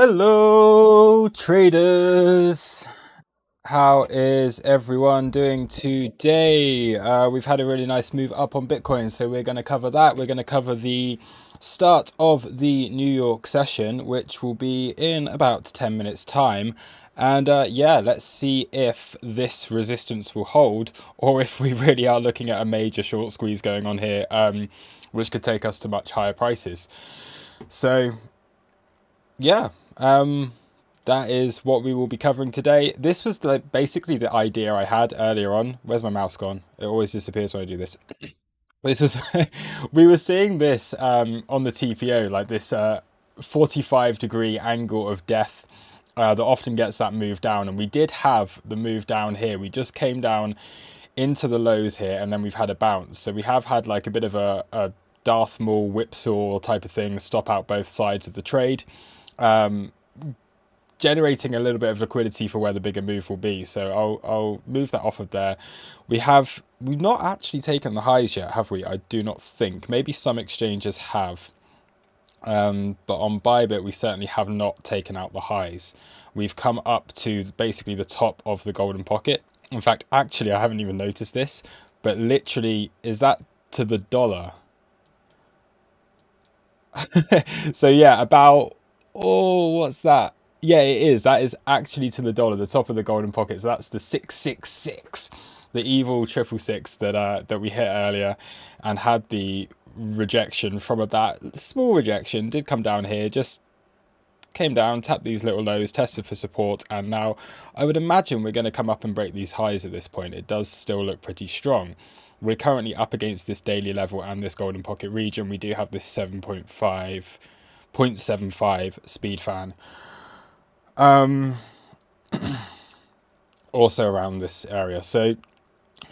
Hello, traders. How is everyone doing today? We've had a really nice move up on Bitcoin, so we're going to cover that. We're going to cover the start of the New York session, which will be in about 10 minutes' time. And yeah, let's see if this resistance will hold, or if we really are looking at a major short squeeze going on here, which could take us to much higher prices. So yeah, that is what we will be covering today. This was basically the idea I had earlier on. Where's my mouse gone? It always disappears when I do this. This was we were seeing this on the TPO, like this 45-degree angle of death that often gets that move down, and we did have the move down here. We just came down into the lows here, and then we've had a bounce. So we have had like a bit of a Darth Maul whipsaw type of thing, stop out both sides of the trade, generating a little bit of liquidity for where the bigger move will be. So I'll move that off of there. We've not actually taken the highs yet, have we? I do not think. Maybe some exchanges have. But on Bybit, we certainly have not taken out the highs. We've come up to basically the top of the golden pocket. In fact, actually, I haven't even noticed this, but literally, is that to the dollar? So yeah, about, oh, what's that? Yeah, it is. That is actually to the dollar, the top of the golden pocket. So that's the 666, the evil 666 that we hit earlier, and had the rejection from that small rejection. Did come down here, just came down, tapped these little lows, tested for support, and now I would imagine we're going to come up and break these highs at this point. It does still look pretty strong. We're currently up against this daily level and this golden pocket region. We do have this 0.75 speed fan. Also around this area. So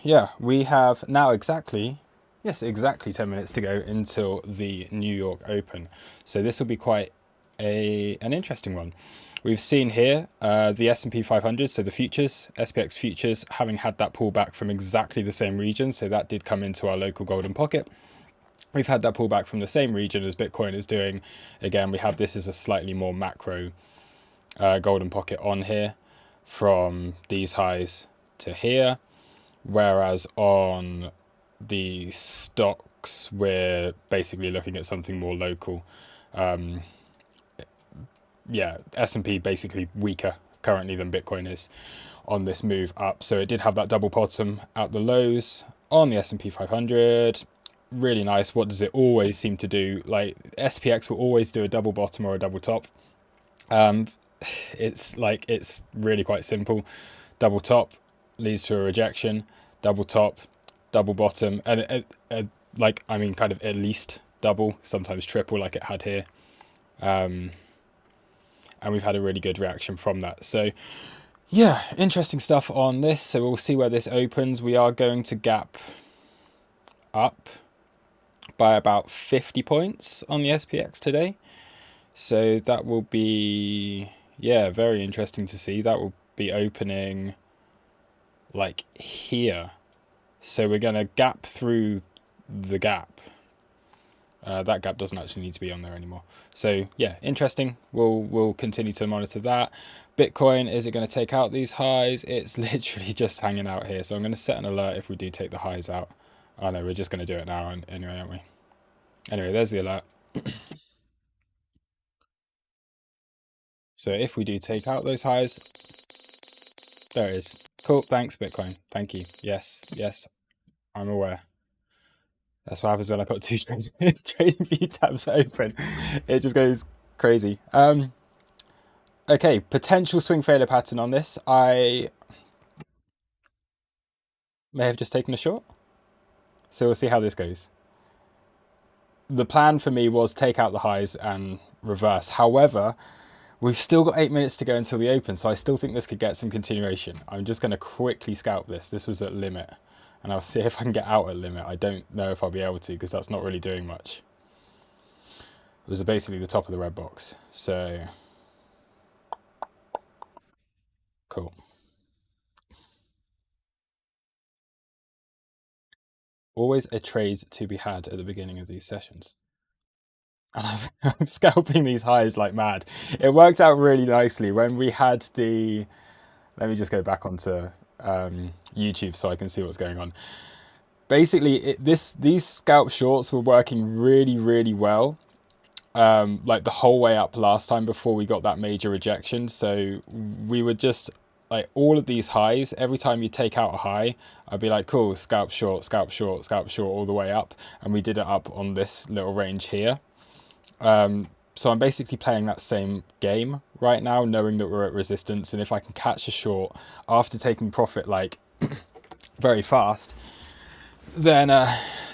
yeah, we have now exactly 10 minutes to go until the New York Open. So this will be quite an interesting one. We've seen here the S&P 500, so the futures, SPX futures, having had that pullback from exactly the same region. So that did come into our local golden pocket. We've had that pullback from the same region as Bitcoin is doing. Again, we have this as a slightly more macro golden pocket on here from these highs to here. Whereas on the stocks, we're basically looking at something more local. Yeah, S&P basically weaker currently than Bitcoin is on this move up. So it did have that double bottom at the lows on the S&P 500. Really nice. What does it always seem to do? Like SPX will always do a double bottom or a double top. It's really quite simple. Double top leads to a rejection. Double top, double bottom, and kind of at least double, sometimes triple, like it had here. And we've had a really good reaction from that. So yeah, interesting stuff on this. So we'll see where this opens. We are going to gap up by about 50 points on the SPX today. So that will be, yeah, very interesting to see. That will be opening like here. So we're going to gap through the gap. That gap doesn't actually need to be on there anymore. So yeah, interesting. We'll continue to monitor that. Bitcoin, is it going to take out these highs? It's literally just hanging out here. So I'm going to set an alert if we do take the highs out. Oh no, we're just going to do it now anyway, aren't we? Anyway, there's the alert. So if we do take out those highs, there it is. Cool, thanks Bitcoin. Thank you. Yes, I'm aware. That's what happens when I've got two trading view tabs open. It just goes crazy. Okay, potential swing failure pattern on this. I may have just taken a short. So we'll see how this goes. The plan for me was take out the highs and reverse. However, we've still got 8 minutes to go until the open, so I still think this could get some continuation. I'm just going to quickly scalp this. This was at limit, and I'll see if I can get out at limit. I don't know if I'll be able to, because that's not really doing much. It was basically the top of the red box. So, cool. Always a trade to be had at the beginning of these sessions. and I'm scalping these highs like mad. It worked out really nicely when we had the. Let me just go back onto YouTube so I can see what's going on. Basically, these scalp shorts were working really well, like the whole way up last time before we got that major rejection. So we were just like all of these highs. Every time you take out a high, I'd be like, cool, scalp short, scalp short, scalp short, all the way up, and we did it up on this little range here. So I'm basically playing that same game right now, knowing that we're at resistance, and if I can catch a short after taking profit like very fast, then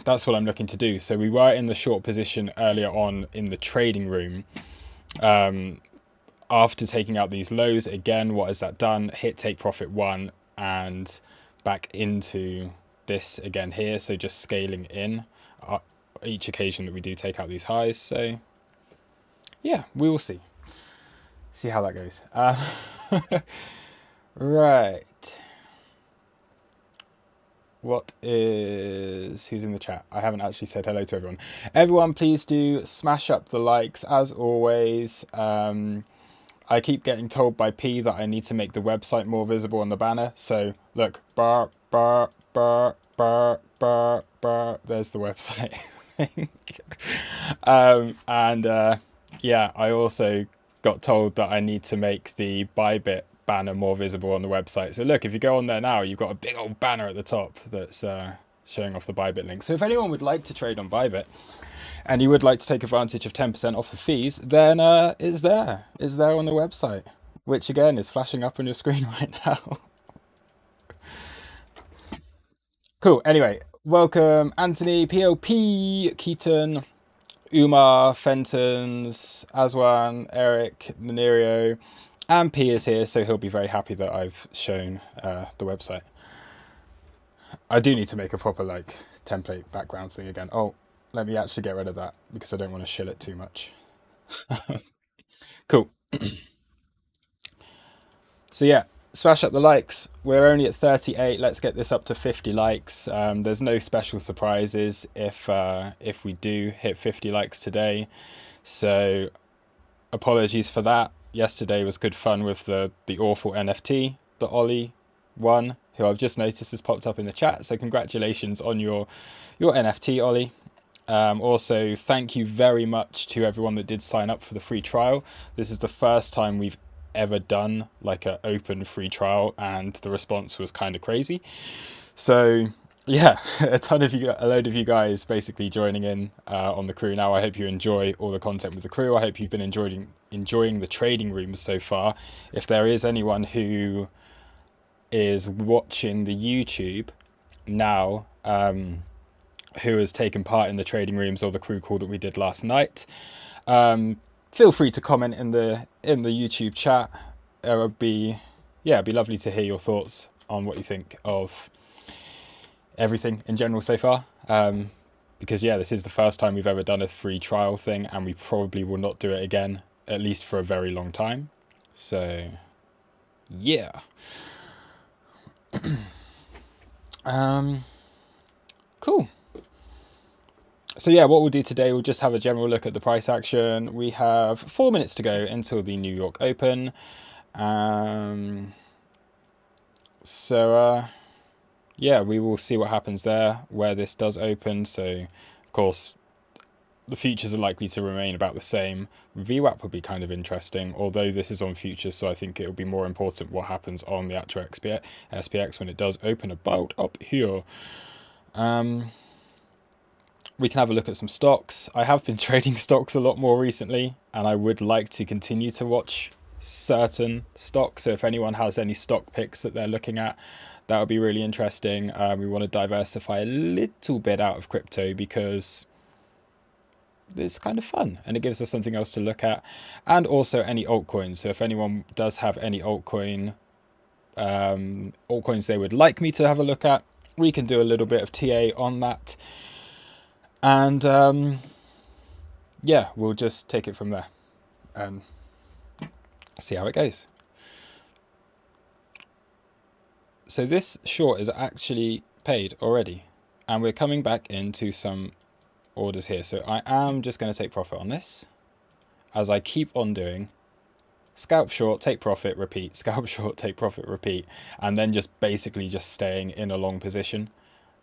that's what I'm looking to do. So we were in the short position earlier on in the trading room. After taking out these lows, again, what has that done? Hit take profit 1 and back into this again here. So just scaling in each occasion that we do take out these highs. So yeah, we will see how that goes. Right. Who's in the chat? I haven't actually said hello to everyone. Everyone, please do smash up the likes as always. I keep getting told by P that I need to make the website more visible on the banner. So look, there's the website. Yeah, I also got told that I need to make the Bybit banner more visible on the website. So look, if you go on there now, you've got a big old banner at the top that's showing off the Bybit link. So if anyone would like to trade on Bybit and you would like to take advantage of 10% off of fees, then it's there on the website, which again is flashing up on your screen right now. Cool. Anyway, welcome Anthony, PLP, Keaton, Umar, Fentons, Aswan, Eric, Nenerio, and P is here, so he'll be very happy that I've shown the website. I do need to make a proper like template background thing again. Oh, let me actually get rid of that because I don't want to shill it too much. Cool. So yeah, smash up the likes. We're only at 38. Let's get this up to 50 likes. There's no special surprises if we do hit 50 likes today. So apologies for that. Yesterday was good fun with the awful NFT, the Ollie one, who I've just noticed has popped up in the chat. So congratulations on your NFT, Ollie. Also, thank you very much to everyone that did sign up for the free trial. This is the first time we've ever done like an open free trial, and the response was kind of crazy. So yeah, a load of you guys basically joining in on the crew now. I hope you enjoy all the content with the crew. I hope you've been enjoying the trading rooms so far. If there is anyone who is watching the YouTube now who has taken part in the trading rooms or the crew call that we did last night, feel free to comment in the YouTube chat. It would be it'd be lovely to hear your thoughts on what you think of everything in general so far, because yeah, this is the first time we've ever done a free trial thing, and we probably will not do it again, at least for a very long time. So yeah. Cool. So yeah, what we'll do today, we'll just have a general look at the price action. We have 4 minutes to go until the New York Open. Yeah, we will see what happens there, where this does open. So, of course, the futures are likely to remain about the same. VWAP would be kind of interesting, although this is on futures, so I think it will be more important what happens on the actual SPX when it does open about up here. We can have a look at some stocks. I have been trading stocks a lot more recently, and I would like to continue to watch certain stocks. So if anyone has any stock picks that they're looking at, that would be really interesting. We want to diversify a little bit out of crypto because it's kind of fun and it gives us something else to look at. And also any altcoins. So if anyone does have any altcoins they would like me to have a look at, we can do a little bit of TA on that. And yeah, we'll just take it from there and see how it goes. So this short is actually paid already, and we're coming back into some orders here. So I am just going to take profit on this, as I keep on doing. Scalp short, take profit, repeat. Scalp short, take profit, repeat. And then just basically just staying in a long position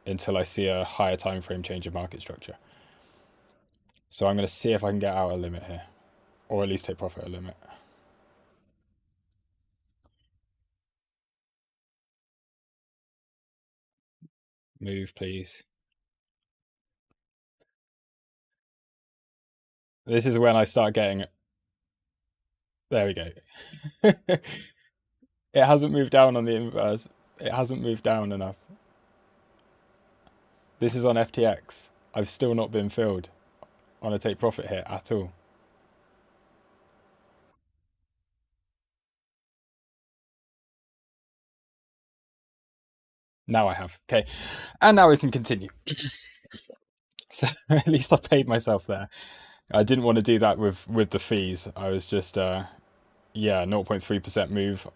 until I see a higher time frame change of market structure. So I'm going to see if I can get out a limit here, or at least take profit at a limit. Move, please. This is when I start getting... There we go. It hasn't moved down on the inverse. It hasn't moved down enough. This is on FTX. I've still not been filled on a take profit here at all. Now I have. Okay. And now we can continue. So at least I paid myself there. I didn't want to do that with the fees. I was just yeah, 0.3% move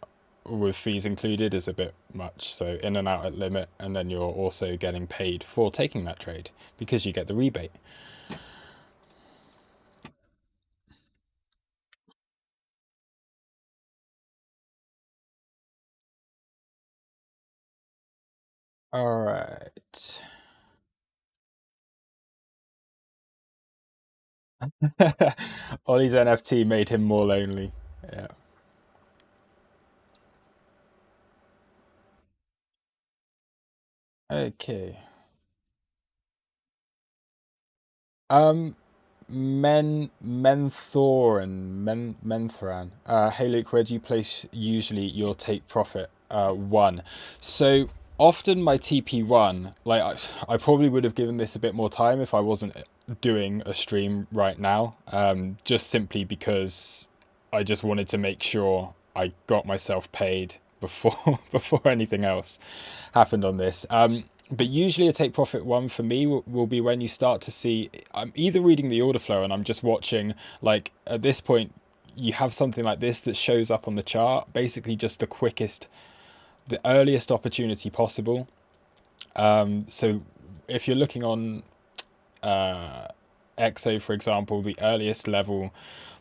with fees included is a bit much. So in and out at limit, and then you're also getting paid for taking that trade because you get the rebate. All right. Ollie's NFT made him more lonely. Yeah. Okay. Um, Menthor and Menthran. Hey Luke, where do you place usually your take profit? One. So often my TP1, like I probably would have given this a bit more time if I wasn't doing a stream right now. Just simply because I just wanted to make sure I got myself paid before before anything else happened on this. But usually a take profit one for me will be when you start to see, I'm either reading the order flow and I'm just watching, like at this point, you have something like this that shows up on the chart, basically just the quickest, the earliest opportunity possible. So if you're looking on EXO, for example, the earliest level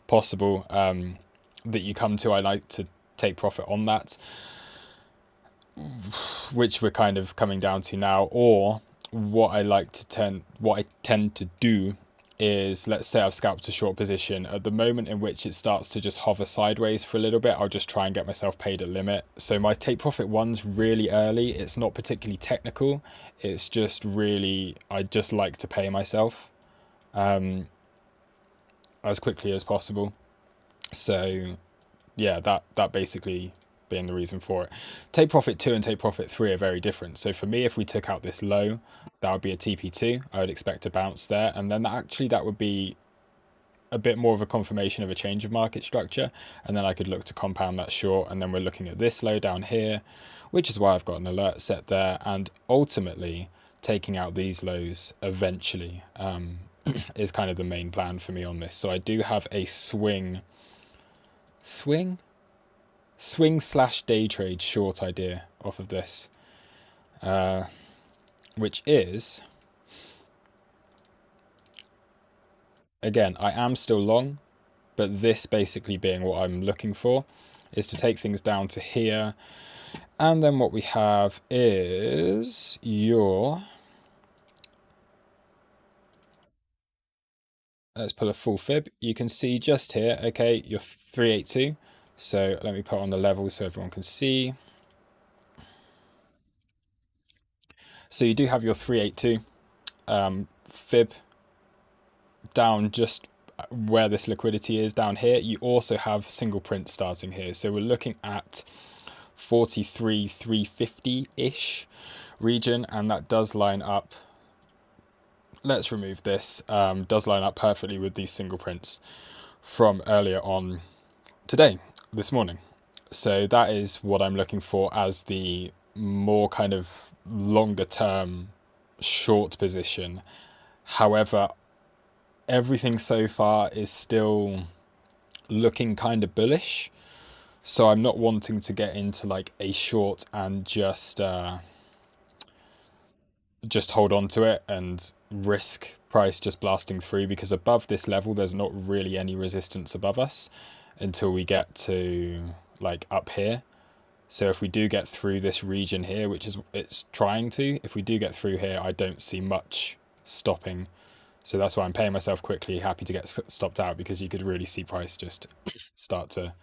possible that you come to, I like to take profit on that, which we're kind of coming down to now. Or what I tend to do is, let's say I've scalped a short position. At the moment in which it starts to just hover sideways for a little bit, I'll just try and get myself paid at limit. So my take profit one's really early. It's not particularly technical. It's just really, I just like to pay myself as quickly as possible. So yeah, that basically being the reason for it. Take profit 2 and take profit 3 are very different. So for me, if we took out this low, that would be a TP2. I would expect a bounce there, and then actually that would be a bit more of a confirmation of a change of market structure, and then I could look to compound that short. And then we're looking at this low down here, which is why I've got an alert set there, and ultimately taking out these lows eventually is kind of the main plan for me on this. So I do have a swing slash day trade short idea off of this, which is, again, I am still long, but this basically being what I'm looking for is to take things down to here. And then what we have is your, let's pull a full fib. You can see just here, okay, your 382. So let me put on the level so everyone can see. So you do have your 382 fib down just where this liquidity is down here. You also have single print starting here. So we're looking at 43,350-ish region, and that does line up. Let's remove this. Does line up perfectly with these single prints from earlier on today, this morning. So that is what I'm looking for as the more kind of longer term short position. However, everything so far is still looking kind of bullish. So I'm not wanting to get into like a short and just just hold on to it and risk price just blasting through, because above this level there's not really any resistance above us until we get to like up here. So if we do get through this region here, which is it's trying to, if we do get through here, I don't see much stopping. So that's why I'm paying myself quickly, happy to get stopped out, because you could really see price just start to,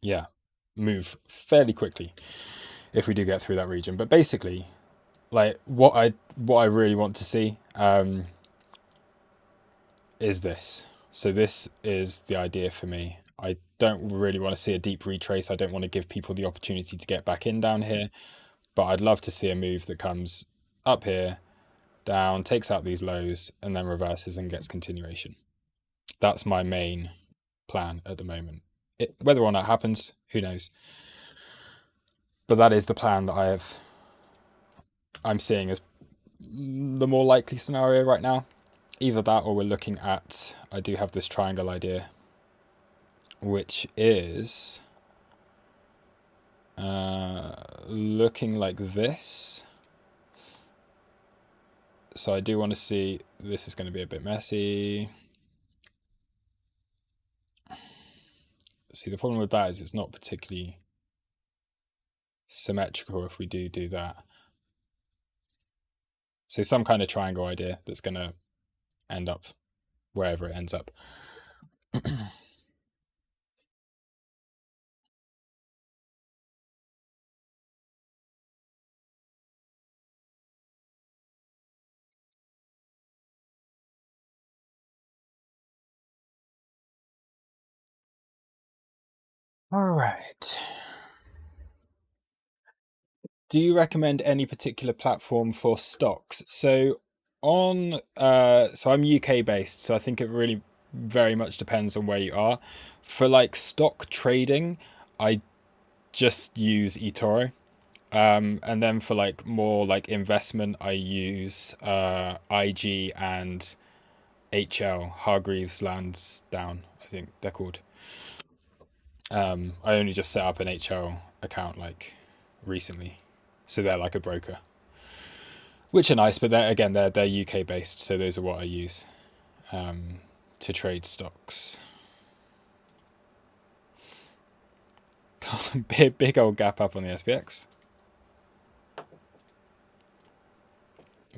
yeah, move fairly quickly if we do get through that region. But basically, like what I really want to see is this. So this is the idea for me. I don't really want to see a deep retrace. I don't want to give people the opportunity to get back in down here, but I'd love to see a move that comes up here, down, takes out these lows, and then reverses and gets continuation. That's my main plan at the moment. Whether or not it happens, who knows? But that is the plan that I'm seeing as the more likely scenario right now. Either that, or we're looking at, I do have this triangle idea, which is looking like this. So I do want to see, this is going to be a bit messy. See, the problem with that is it's not particularly symmetrical if we do that. So some kind of triangle idea that's going to end up wherever it ends up. All right. Do you recommend any particular platform for stocks? So so I'm UK based, so I think it really very much depends on where you are. For like stock trading, I just use eToro. And then for like more like investment, I use IG and HL, Hargreaves Lansdowne, I think they're called. I only just set up an HL account like recently, so they're like a broker, which are nice. But they're UK based, so those are what I use to trade stocks. Big old gap up on the SPX.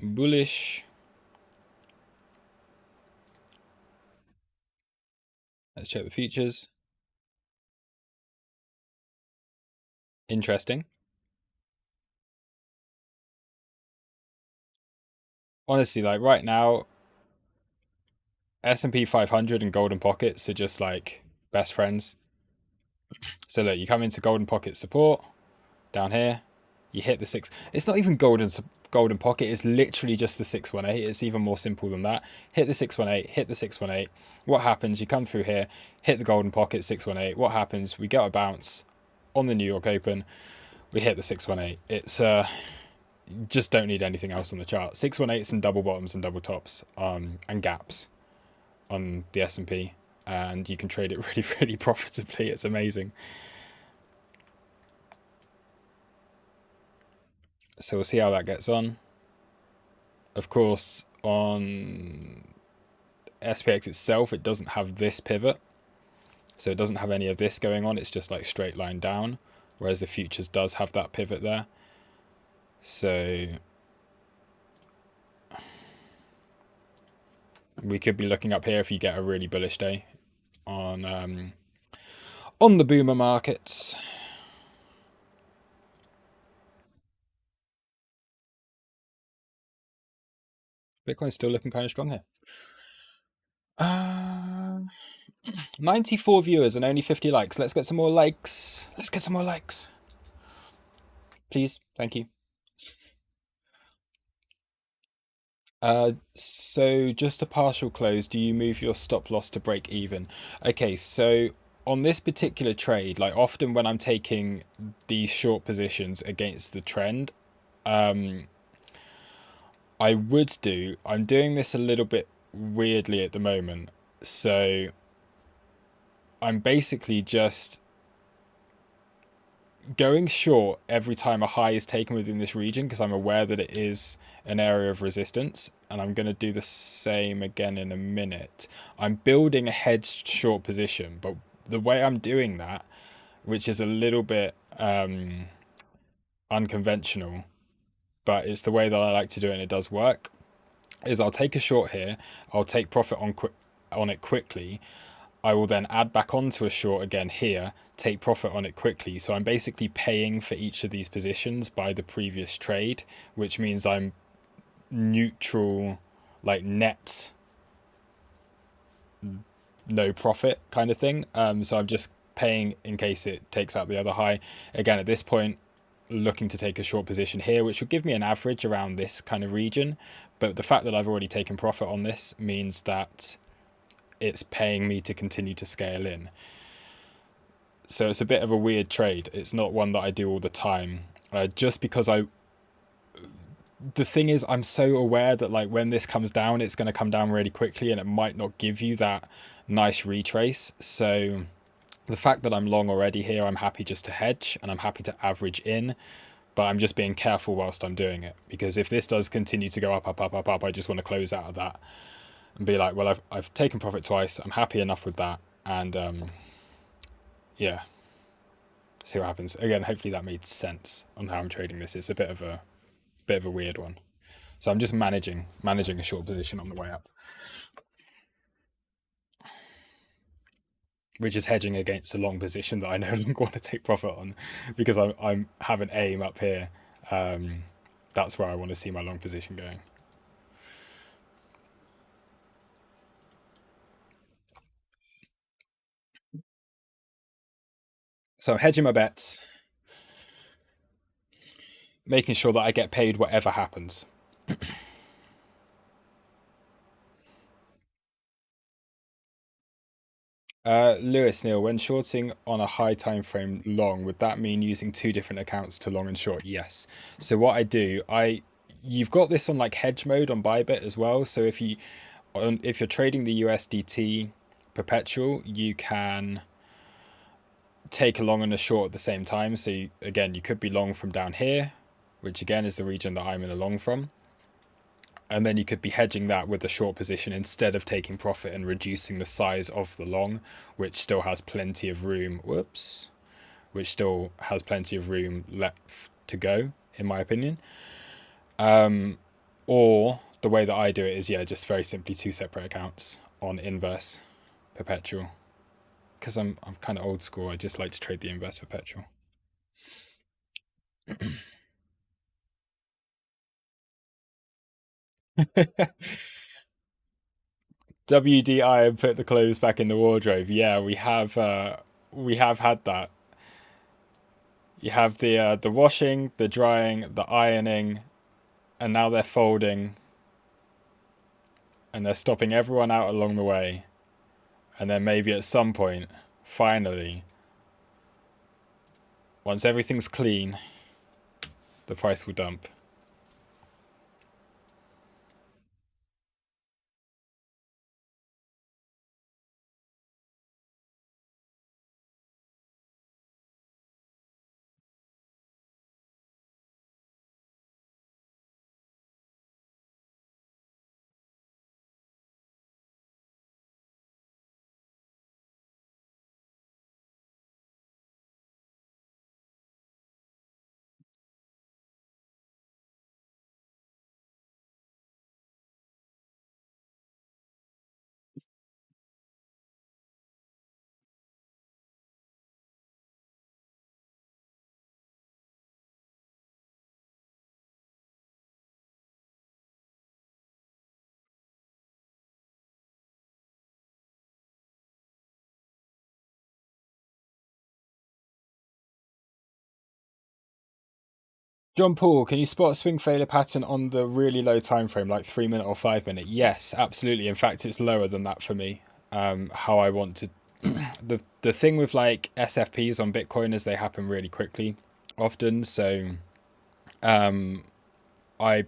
Bullish. Let's check the futures. Interesting. Honestly, like right now, S&P 500 and Golden Pockets are just like best friends. So look, you come into Golden Pocket support down here, you hit the six. It's not even golden pocket. It's literally just the 618. It's even more simple than that. Hit the 618. Hit the 618. What happens? You come through here, hit the golden pocket 618. What happens? We get a bounce on the New York Open. We hit the 618. It's just don't need anything else on the chart. 618s and double bottoms and double tops and gaps on the S&P, and you can trade it really, really profitably. It's amazing. So we'll see how that gets on. Of course, on SPX itself, it doesn't have this pivot, so it doesn't have any of this going on. It's just like straight line down, whereas the futures does have that pivot there. So we could be looking up here if you get a really bullish day on the boomer markets. Bitcoin's still looking kind of strong here. 94 viewers and only 50 likes. Let's get some more likes. Let's get some more likes. Please. Thank you. So just a partial close, do you move your stop loss to break even? Okay, so on this particular trade, like often when I'm taking these short positions against the trend, I'm doing this a little bit weirdly at the moment. So I'm basically just going short every time a high is taken within this region, because I'm aware that it is an area of resistance, and I'm going to do the same again in a minute. I'm building a hedged short position, but the way I'm doing that, which is a little bit unconventional, but it's the way that I like to do it and it does work, is I'll take a short here, I'll take profit on it quickly, I will then add back onto a short again here, take profit on it quickly. So I'm basically paying for each of these positions by the previous trade, which means I'm neutral, like net, no profit kind of thing. So I'm just paying in case it takes out the other high. Again, at this point, looking to take a short position here, which will give me an average around this kind of region. But the fact that I've already taken profit on this means that it's paying me to continue to scale in. So it's a bit of a weird trade. It's not one that I do all the time. Just because the thing is, I'm so aware that like when this comes down, it's going to come down really quickly and it might not give you that nice retrace. So the fact that I'm long already here, I'm happy just to hedge and I'm happy to average in, but I'm just being careful whilst I'm doing it, because if this does continue to go up, up, up, up, up, I just want to close out of that and be like, well, I've taken profit twice. I'm happy enough with that. And yeah, see what happens. Again, hopefully that made sense on how I'm trading this. It's a bit of a weird one. So I'm just managing a short position on the way up, which is hedging against a long position that I no longer want to take profit on, because I'm have an aim up here. That's where I want to see my long position going. So I'm hedging my bets, making sure that I get paid whatever happens. Lewis Neal, when shorting on a high time frame long, would that mean using two different accounts to long and short? Yes. So what I do, you've got this on like hedge mode on Bybit as well. So if you're trading the USDT perpetual, you can take a long and a short at the same time. So again, you could be long from down here, which again is the region that I'm in a long from. And then you could be hedging that with a short position instead of taking profit and reducing the size of the long, which still has plenty of room. Whoops. Which still has plenty of room left to go, in my opinion. Or the way that I do it is, yeah, just very simply two separate accounts on inverse perpetual. Because I'm kind of old school. I just like to trade the inverse perpetual. WDI and put the clothes back in the wardrobe. Yeah, we have had that. You have the washing, the drying, the ironing, and now they're folding, and they're stopping everyone out along the way. And then maybe at some point, finally, once everything's clean, the price will dump. John Paul, can you spot a swing failure pattern on the really low time frame, like 3 minute or 5 minute? Yes, absolutely. In fact, it's lower than that for me. How I want to, the thing with like SFPs on Bitcoin is they happen really quickly, often. So, um, I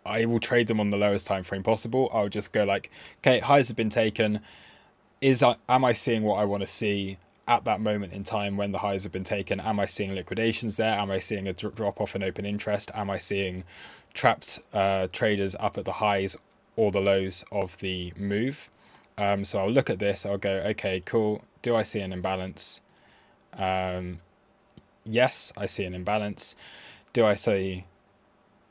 I will trade them on the lowest time frame possible. I'll just go like, okay, highs have been taken. Am I seeing what I want to see? at that moment in time when the highs have been taken, am I seeing liquidations there? Am I seeing a drop off in open interest? Am I seeing trapped traders up at the highs or the lows of the move? So I'll look at this, I'll go, okay, cool. Do I see an imbalance? Yes, I see an imbalance. Do I see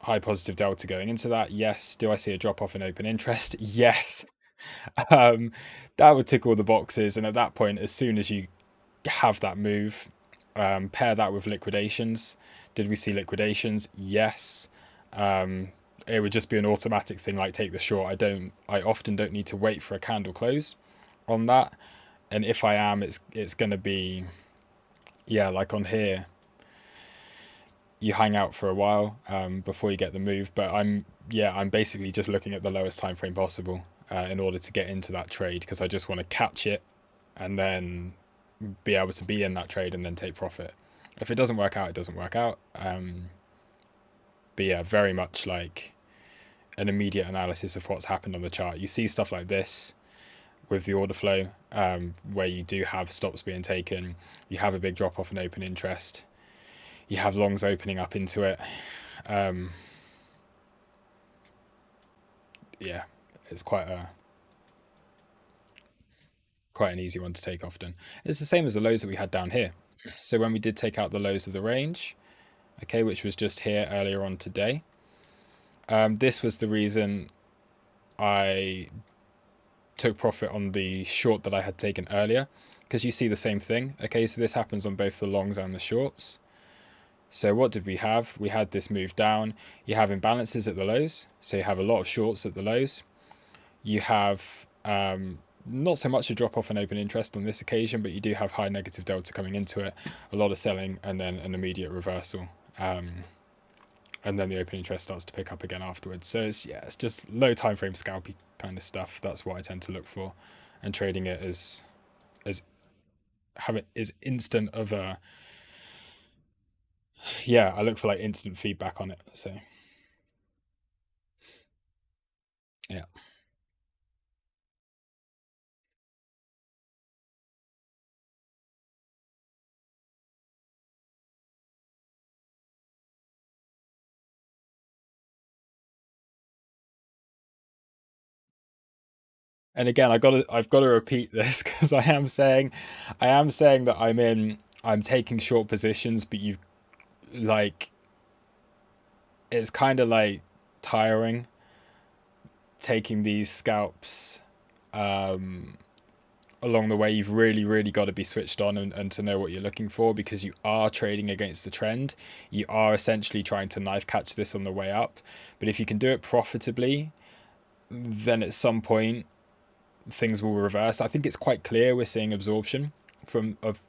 high positive delta going into that? Yes. Do I see a drop off in open interest? Yes. Um, that would tick all the boxes. And at that point, as soon as you have that move, pair that with liquidations. Did we see liquidations? Yes. It would just be an automatic thing like take the short. I often don't need to wait for a candle close on that. And if I am, it's going to be, yeah, like on here, you hang out for a while before you get the move. But I'm basically just looking at the lowest time frame possible in order to get into that trade, because I just want to catch it and then be able to be in that trade and then take profit. If it doesn't work out, it doesn't work out. But yeah, very much like an immediate analysis of what's happened on the chart. You see stuff like this with the order flow, where you do have stops being taken, you have a big drop off in open interest, you have longs opening up into it. Yeah, it's quite an easy one to take often. It's the same as the lows that we had down here. So when we did take out the lows of the range, okay, which was just here earlier on today, this was the reason I took profit on the short that I had taken earlier, because you see the same thing. Okay, so this happens on both the longs and the shorts. So what did we have? We had this move down. You have imbalances at the lows, so you have a lot of shorts at the lows. You have not so much a drop off in open interest on this occasion, but you do have high negative delta coming into it, a lot of selling, and then an immediate reversal. And then the open interest starts to pick up again afterwards. So it's just low time frame scalpy kind of stuff. That's what I tend to look for, and trading it as have it is instant of a, yeah, I look for like instant feedback on it. So yeah. And again, I've got to repeat this because I am saying that I'm taking short positions, but you've like, it's kind of like tiring taking these scalps along the way. You've really got to be switched on and to know what you're looking for, because you are trading against the trend. You are essentially trying to knife catch this on the way up. But if you can do it profitably, then at some point things will reverse. I think it's quite clear we're seeing absorption of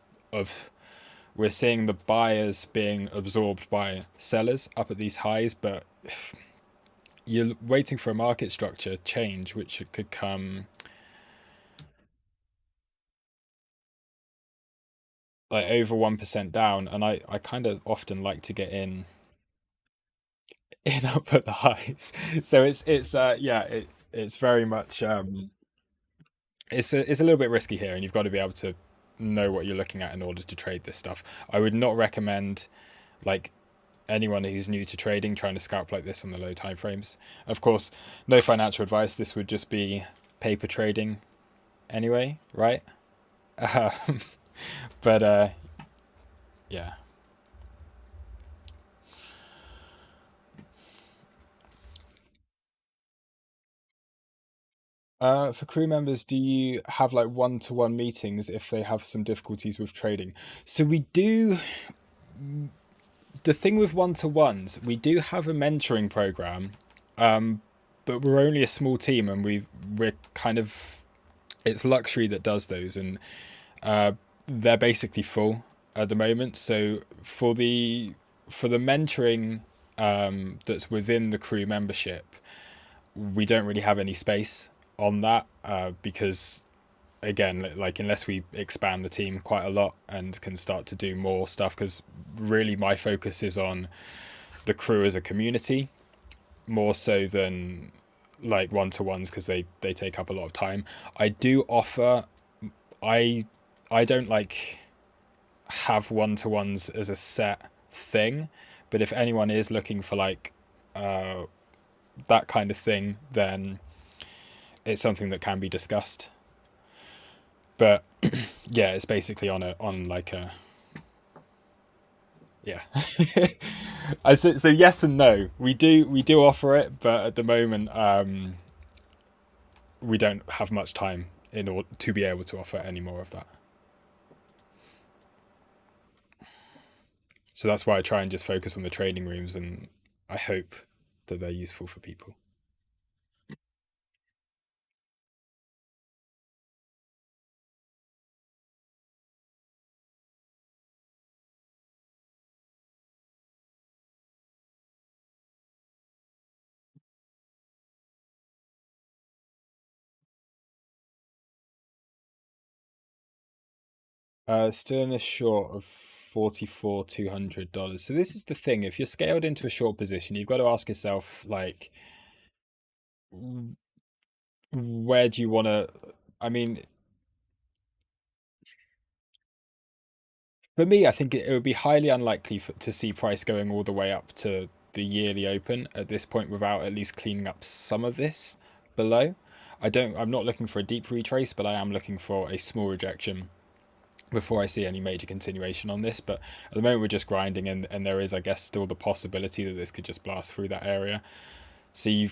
we're seeing the buyers being absorbed by sellers up at these highs, but you're waiting for a market structure change, which could come like over 1% down. And I kind of often like to get in up at the highs. So it's very much it's a little bit risky here, and you've got to be able to know what you're looking at in order to trade this stuff. I would not recommend like anyone who's new to trading trying to scalp like this on the low time frames. Of course, no financial advice. This would just be paper trading anyway, right? Um, but yeah. For crew members, do you have like one-to-one meetings if they have some difficulties with trading? So we do. The thing with one-to-ones, we do have a mentoring program, but we're only a small team, and we're kind of, it's luxury that does those, and they're basically full at the moment. So for the mentoring that's within the crew membership, we don't really have any space on that, because again, like unless we expand the team quite a lot and can start to do more stuff, because really my focus is on the crew as a community more so than like one-to-ones, because they take up a lot of time. I do offer, I I don't like have one-to-ones as a set thing, but if anyone is looking for like uh, that kind of thing, then it's something that can be discussed. But yeah, it's basically on like a yeah. So yes and no. We do offer it, but at the moment we don't have much time in order to be able to offer any more of that. So that's why I try and just focus on the training rooms, and I hope that they're useful for people. Still in a short of $44,200. So this is the thing: if you're scaled into a short position, you've got to ask yourself, like, where do you want to? I mean, for me, I think it would be highly unlikely to see price going all the way up to the yearly open at this point without at least cleaning up some of this below. I'm not looking for a deep retrace, but I am looking for a small rejection before I see any major continuation on this. But at the moment, we're just grinding, and there is, I guess, still the possibility that this could just blast through that area. So yeah,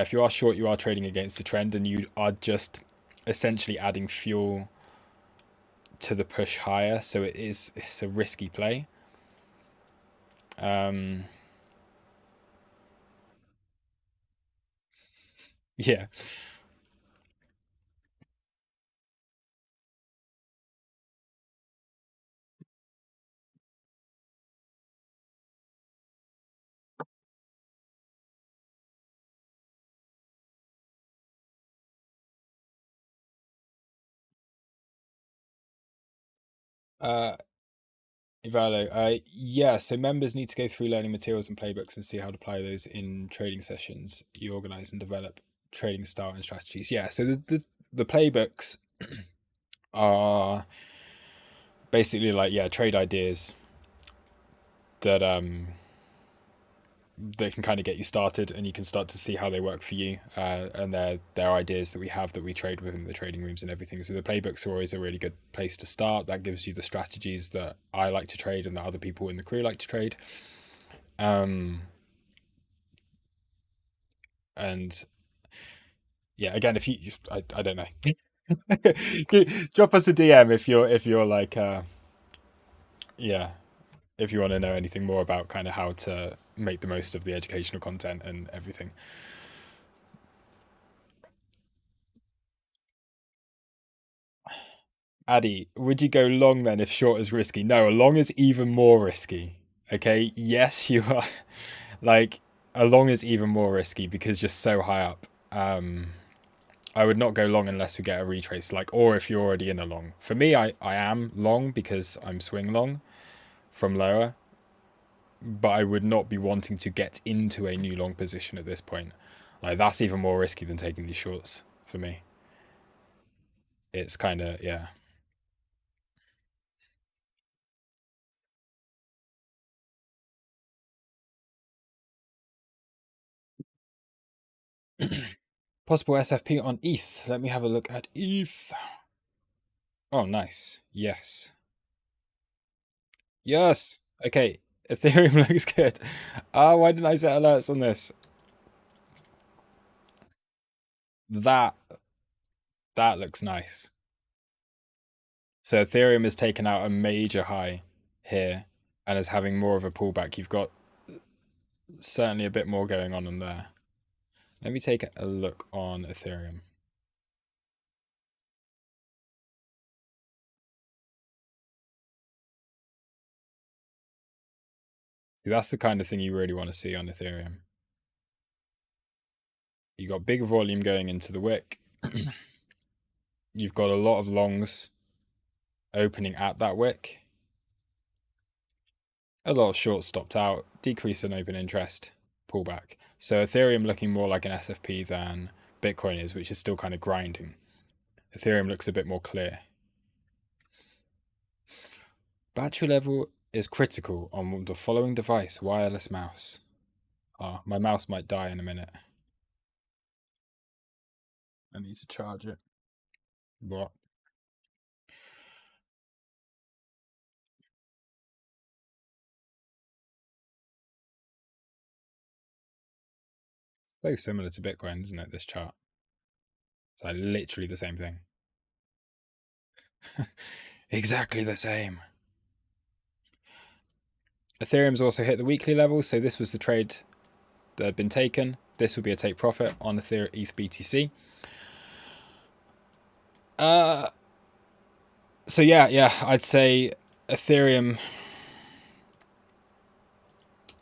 if you are short, you are trading against the trend, and you are just essentially adding fuel to the push higher. So it's a risky play. Um, yeah. Uh, Ivalo, yeah, so members need to go through learning materials and playbooks and see how to apply those in trading sessions. You organize and develop trading style and strategies. Yeah, so the playbooks are basically like, yeah, trade ideas that that can kind of get you started, and you can start to see how they work for you. And they're ideas that we have that we trade within the trading rooms and everything. So the playbooks are always a really good place to start. That gives you the strategies that I like to trade and that other people in the crew like to trade. Um, and yeah, again, if you, I don't know, drop us a DM if you're like, yeah, if you want to know anything more about kind of how to make the most of the educational content and everything. Addy, would you go long then if short is risky? No, a long is even more risky. Okay, yes, you are. Like, a long is even more risky because you're so high up. I would not go long unless we get a retrace, like, or if you're already in a long. For me, I am long because I'm swing long from lower, but I would not be wanting to get into a new long position at this point. Like, that's even more risky than taking these shorts for me. It's kind of, yeah. Possible SFP on ETH. Let me have a look at ETH. Oh, nice. Yes. Yes. Okay. Ethereum looks good. Ah, why didn't I set alerts on this? That that looks nice. So Ethereum has taken out a major high here and is having more of a pullback. You've got certainly a bit more going on there. Let me take a look on Ethereum. That's the kind of thing you really want to see on Ethereum. You got big volume going into the wick. You've got a lot of longs opening at that wick. A lot of shorts stopped out, decrease in open interest, pullback. So Ethereum looking more like an SFP than Bitcoin is, which is still kind of grinding. Ethereum looks a bit more clear. Battery level is critical on the following device, wireless mouse. Oh, my mouse might die in a minute. I need to charge it. What? Very similar to Bitcoin, isn't it, this chart? It's like literally the same thing. Exactly the same. Ethereum's also hit the weekly level, so this was the trade that had been taken. This will be a take profit on Ethereum ETH BTC. So yeah, I'd say Ethereum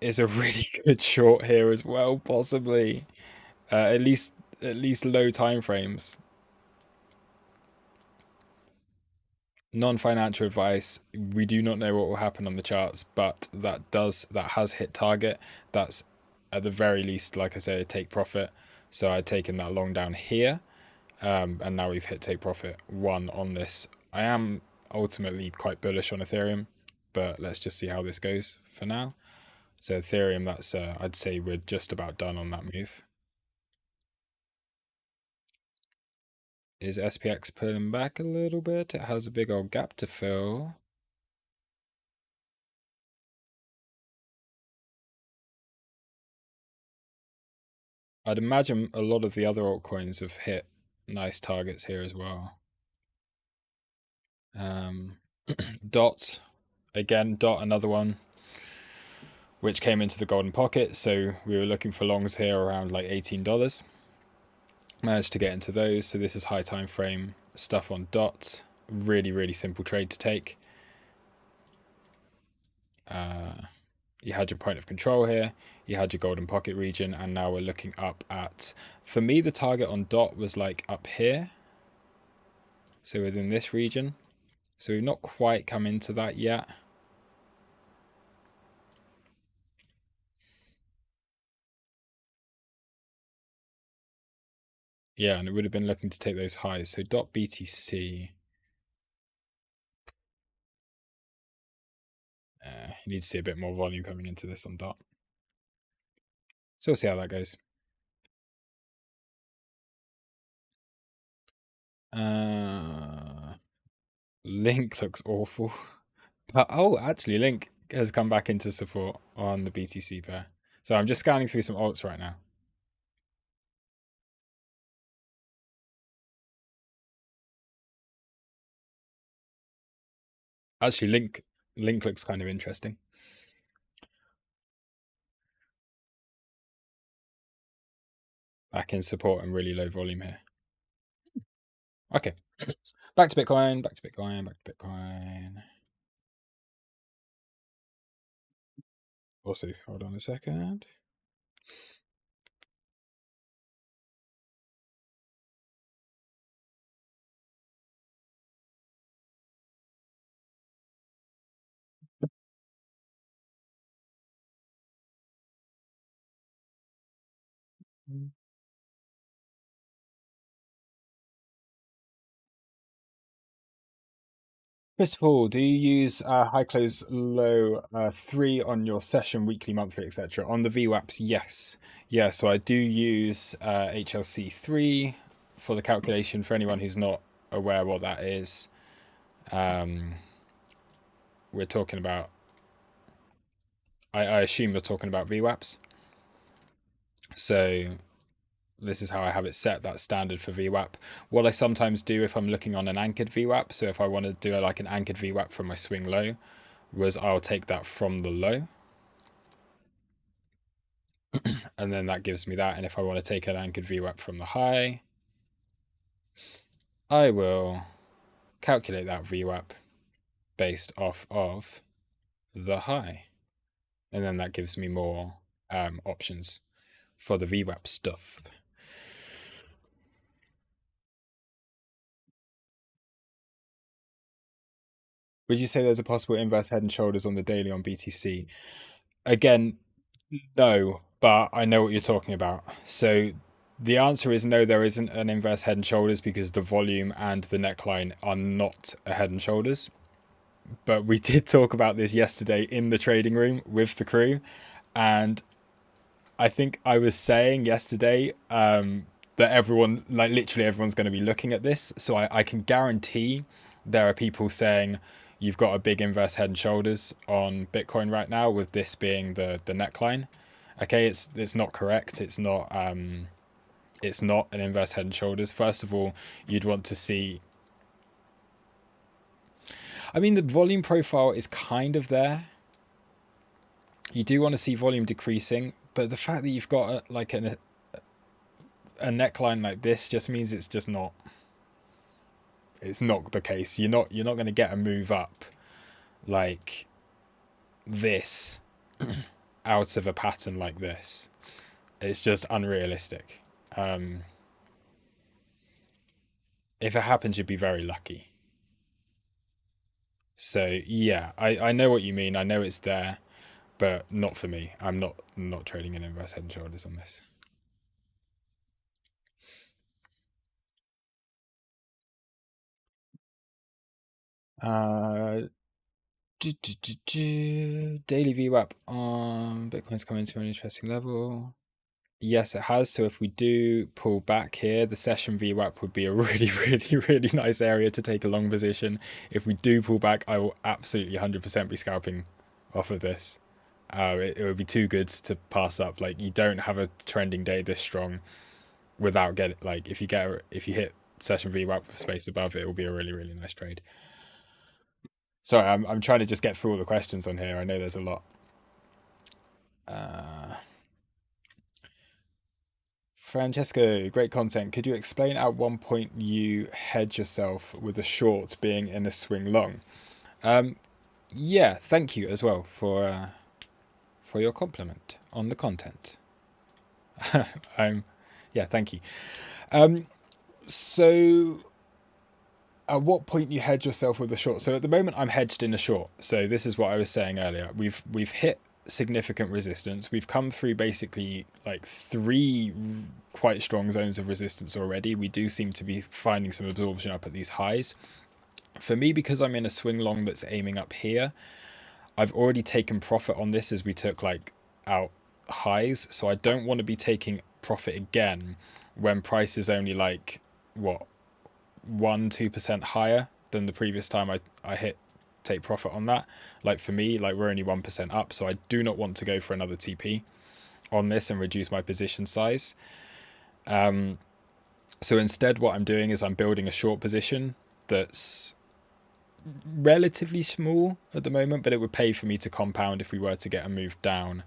is a really good short here as well, possibly. At least low time frames. Non-financial advice. We do not know what will happen on the charts, but that has hit target. That's at the very least, like I say, a take profit. So I'd taken that long down here, and now we've hit take profit one on this. I am ultimately quite bullish on Ethereum, but let's just see how this goes for now. So Ethereum, that's I'd say we're just about done on that move. Is SPX pulling back a little bit? It has a big old gap to fill. I'd imagine a lot of the other altcoins have hit nice targets here as well. Dot, again, Dot, another one which came into the golden pocket. So we were looking for longs here around like $18. Managed to get into those. So this is high time frame stuff on Dot. Really, really simple trade to take. You had your point of control here, you had your golden pocket region, and now we're looking up at, for me, the target on Dot was like up here. So within this region. So we've not quite come into that yet. Yeah, and it would have been looking to take those highs. So Dot BTC. You need to see a bit more volume coming into this on Dot. So we'll see how that goes. Link looks awful. But, oh, actually, Link has come back into support on the BTC pair. So I'm just scanning through some alts right now. Actually, Link looks kind of interesting. Back in support and really low volume here. Okay. Back to Bitcoin, back to Bitcoin, back to Bitcoin. Also, hold on a second. First of all, do you use high, close, low 3 on your session, weekly, monthly, etc.? On the VWAPs, yes. Yeah, so I do use HLC 3 for the calculation. For anyone who's not aware what that is, we're talking about, I assume you're talking about VWAPs. So this is how I have it set. That's standard for VWAP. What I sometimes do if I'm looking on an anchored VWAP, so if I want to do like an anchored VWAP for my swing low, was I'll take that from the low. And then that gives me that. And if I want to take an anchored VWAP from the high, I will calculate that VWAP based off of the high. And then that gives me more options for the VWAP stuff. Would you say there's a possible inverse head and shoulders on the daily on BTC? Again, no, but I know what you're talking about. So The answer is no, there isn't an inverse head and shoulders because the volume and the neckline are not a head and shoulders. But we did talk about this yesterday in the trading room with the crew, and I think I was saying yesterday that everyone, like literally everyone's going to be looking at this. So I can guarantee there are people saying you've got a big inverse head and shoulders on Bitcoin right now, with this being the neckline. Okay, it's not correct. It's not an inverse head and shoulders. First of all, you'd want to see. I mean, the volume profile is kind of there. You do want to see volume decreasing, but the fact that you've got a neckline like this just means it's just not. It's not the case. You're not going to get a move up like this out of a pattern like this. It's just unrealistic. Um, if it happens, you'd be very lucky. So yeah, I know what you mean. I know it's there, but not for me. I'm not trading in inverse head and shoulders on this. Uh, Daily VWAP on Bitcoin's coming to an interesting level. Yes, it has. So if we do pull back here, the session VWAP would be a really, really, really nice area to take a long position. If we do pull back, I will absolutely 100% be scalping off of this. It would be too good to pass up. Like, you don't have a trending day this strong without getting, like, if you hit session VWAP with space above, it will be a really, really nice trade. Sorry, I'm trying to just get through all the questions on here. I know there's a lot. Uh, Francesco, great content. Could you explain at one point you hedge yourself with a short being in a swing long? Um, yeah, thank you as well for your compliment on the content. I'm, yeah, thank you. Um, so at what point you hedge yourself with a short? So at the moment I'm hedged in a short. So this is what I was saying earlier. We've hit significant resistance. We've come through basically like three quite strong zones of resistance already. We do seem to be finding some absorption up at these highs. For me, because I'm in a swing long that's aiming up here, I've already taken profit on this as we took like out highs. So I don't want to be taking profit again when price is only like what 1-2% higher than the previous time I hit take profit on that. Like for me, like we're only 1% up, so I do not want to go for another TP on this and reduce my position size. So instead what I'm doing is I'm building a short position that's relatively small at the moment, but it would pay for me to compound if we were to get a move down.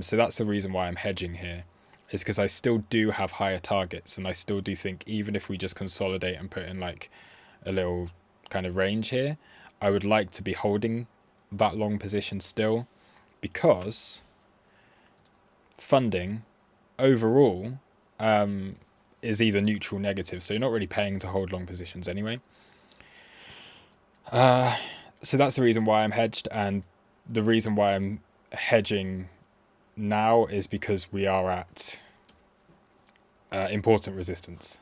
So that's the reason why I'm hedging here, is because I still do have higher targets, and I still do think even if we just consolidate and put in like a little kind of range here, I would like to be holding that long position still, because funding overall is either neutral, negative, so you're not really paying to hold long positions anyway. So that's the reason why I'm hedged, and the reason why I'm hedging now is because we are at important resistance,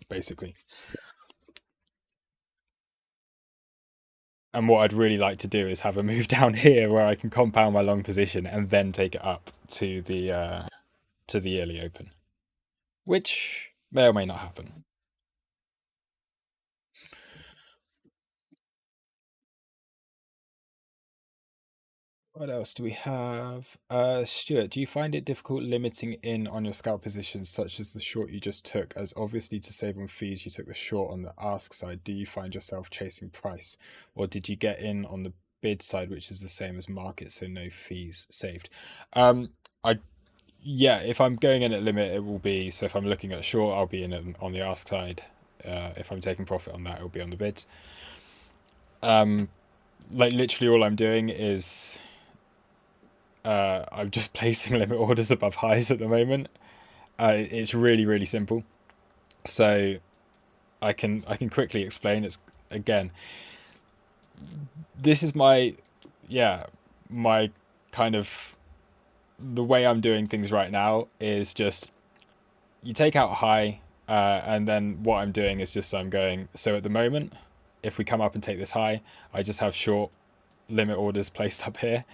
basically. And what I'd really like to do is have a move down here where I can compound my long position and then take it up to the yearly open, which may or may not happen. What else do we have? Stuart, do you find it difficult limiting in on your scalp positions, such as the short you just took? As obviously to save on fees, you took the short on the ask side. Do you find yourself chasing price, or did you get in on the bid side, which is the same as market, so no fees saved? I Yeah, if I'm going in at limit, it will be, so if I'm looking at short, I'll be in on the ask side. If I'm taking profit on that, it will be on the bids. Like literally all I'm doing is I'm just placing limit orders above highs at the moment. It's really, really simple. So I can quickly explain. It's again, this is my, yeah, my kind of the way I'm doing things right now is just you take out a high, and then what I'm doing is just I'm going. So at the moment, if we come up and take this high, I just have short limit orders placed up here.